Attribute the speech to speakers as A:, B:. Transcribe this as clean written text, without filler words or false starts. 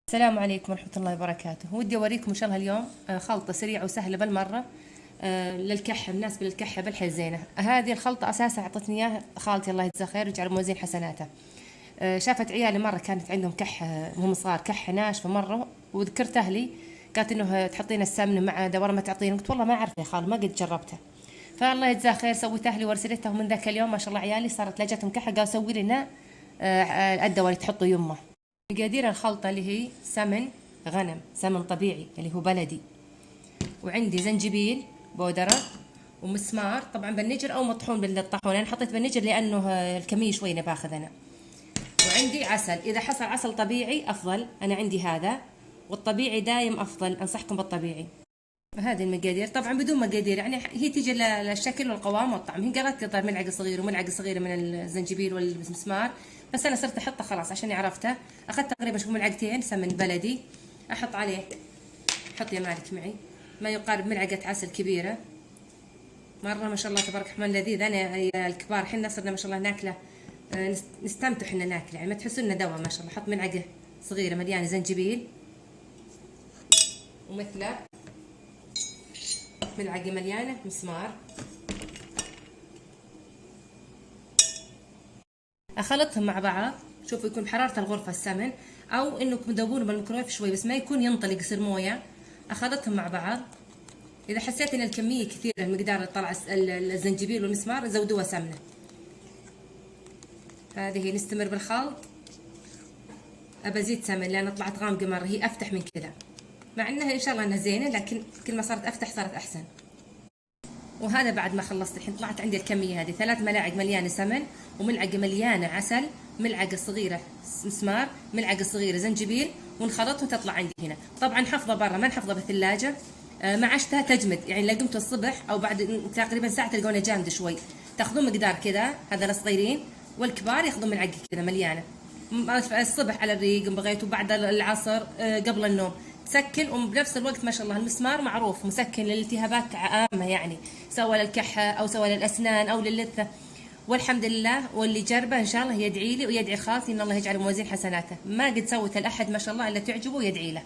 A: السلام عليكم ورحمة الله وبركاته. ودي أوريكم إن شاء الله اليوم خلطة سريعة وسهلة بالمرة. للكحة، مناسبة للكحة بالحزينة. هذه الخلطة أساسا أعطتني إياها خالتي الله يجزاها خير ويجعل موازين حسناتها. شافت عيالي مرة كانت عندهم كحة وهم صغار، كحة ناشفة مرة، وذكرت أهلي قالت إنه تحطين السمنة مع دورة ما تعطيني. قلت والله ما أعرف يا خال، ما قد جربتها. فالله يجزاها خير سويت أهلي وارسلتها، ومن ذاك اليوم ما شاء الله عيالي صارت لجتهم كحة، قالوا سوي لنا الدواء اللي تحطه يمه. مقادير الخلطة اللي هي سمن غنم، سمن طبيعي اللي هو بلدي، وعندي زنجبيل بودرة، ومسمار طبعا بالنجر او مطحون بالطاحون. انا حطيت بالنجر لانه الكمية شوي انا باخذ انا. وعندي عسل، اذا حصل عسل طبيعي افضل، انا عندي هذا، والطبيعي دايم افضل، انصحكم بالطبيعي. هذه المقادير طبعا بدون مقادير، يعني هي تيجي للشكل والقوام والطعم. هي قالت لي طيب ملعقه صغيره وملعقه صغيره من الزنجبيل والمسمار، بس انا صرت احطها خلاص عشان عرفتها. اخذت تقريبا شوف ملعقتين سمن بلدي، احط عليه، حط يا مالك معي، ما يقارب ملعقه عسل كبيره. مره ما شاء الله تبارك الرحمن لذيذ. انا الكبار حنا صرنا ما شاء الله ناكله، نستمتع حنا ناكله، يعني ما تحسوا انه دواء ما شاء الله. حط ملعقه صغيره مليانه زنجبيل، ومثله ملعقه مليانه مسمار. اخلطهم مع بعض. شوفوا يكون بحراره الغرفه السمن، او انكم تذوبونه بالميكرويف شوي بس ما يكون ينطلق يصير مويه. اخلطهم مع بعض. اذا حسيت ان الكميه كثيره، المقدار اللي طلع الزنجبيل والمسمار، زودوها سمنه. هذه نستمر بالخلط. ابى ازيد سمن لان طلعت غامقه مره، هي افتح من كذا، مع انها ان شاء الله انها زينه، لكن كل ما صارت افتح صارت احسن. وهذا بعد ما خلصت الحين طلعت عندي الكميه هذه، 3 ملاعق مليانه سمن، وملعقه مليانه عسل، ملعقه صغيره مسمار، ملعقه صغيره زنجبيل، ونخلط وتطلع عندي هنا. طبعا حفظه برا، ما نحفظه بالثلاجه. ما عشتها تجمد، يعني لو قمتوا الصبح او بعد تقريبا ساعه تلقونها جامده شوي. تاخذون مقدار كذا، هذا الصغيرين، والكبار ياخذون ملعقه كذا مليانه. الصبح على الريق بغيتوا بعد العصر قبل النوم تسكن. وبنفس الوقت ما شاء الله المسمار معروف مسكن للالتهابات عامة، يعني سواء للكحة أو سواء للأسنان أو للثة. والحمد لله، واللي جربه إن شاء الله يدعي لي ويدعي خالتي إن الله يجعل موازين حسناته. ما قد سوت الأحد ما شاء الله إلا تعجبه ويدعي له.